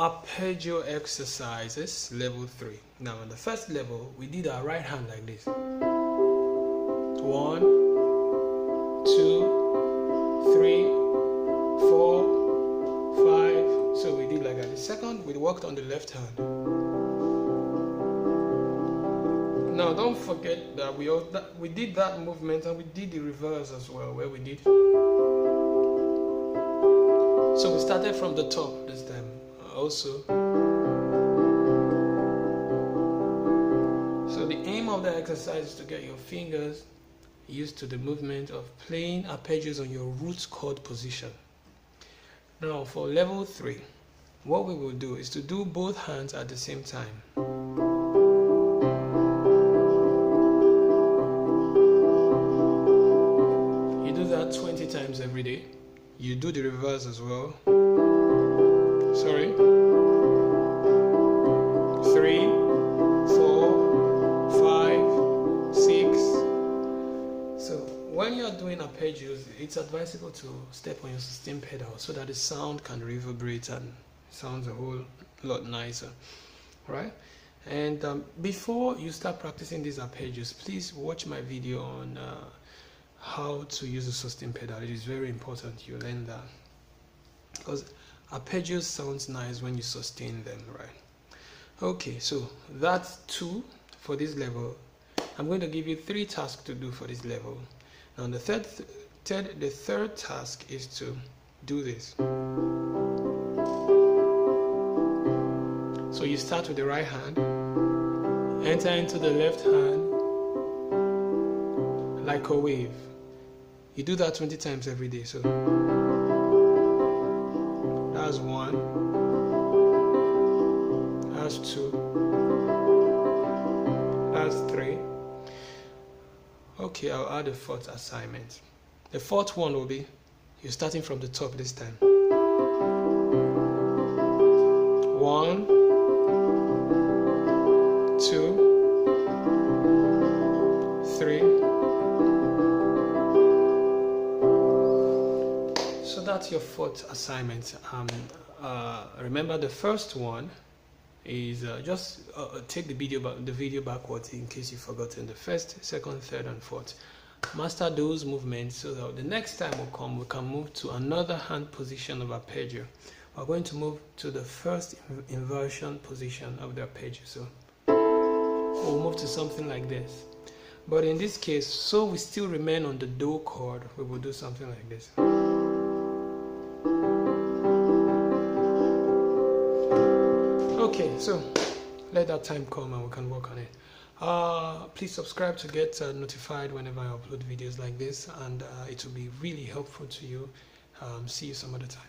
Arpeggio Exercises level 3. Now on the first level we did our right hand like this. 1, 2, 3, 4, 5. So we did like that. The second we worked on the left hand. Now don't forget that we did that movement and we did the reverse as well, where we did. So we started from the top this time also. So the aim of the exercise is to get your fingers used to the movement of playing arpeggios on your root chord position. Now for level 3, what we will do is to do both hands at the same time. You do that 20 times every day. You do the reverse as well. Sorry. 3, 4, 5, 6. So when you are doing arpeggios, it's advisable to step on your sustain pedal so that the sound can reverberate and sounds a whole lot nicer, right? And before you start practicing these arpeggios, please watch my video on how to use a sustain pedal. It is very important you learn that, because arpeggios sounds nice when you sustain them, right? Okay, so that's 2 for this level. I'm going to give you 3 tasks to do for this level. Now the third task is to do this. So you start with the right hand, enter into the left hand like a wave. You do that 20 times every day. So that's 1, that's 2, that's 3. Okay, I'll add a 4th assignment. The 4th one will be, you're starting from the top this time. 1, 2, 3. So that's your 4th assignment. Remember the first one is just take the video backwards in case you've forgotten the 1st, 2nd, 3rd, and 4th. Master those movements so that the next time will come, we can move to another hand position of arpeggio. We're going to move to the first inversion position of the arpeggio. So we'll move to something like this. But in this case, so we still remain on the do chord, we will do something like this. Okay, so let that time come and we can work on it. Please subscribe to get notified whenever I upload videos like this, and it will be really helpful to you. See you some other time.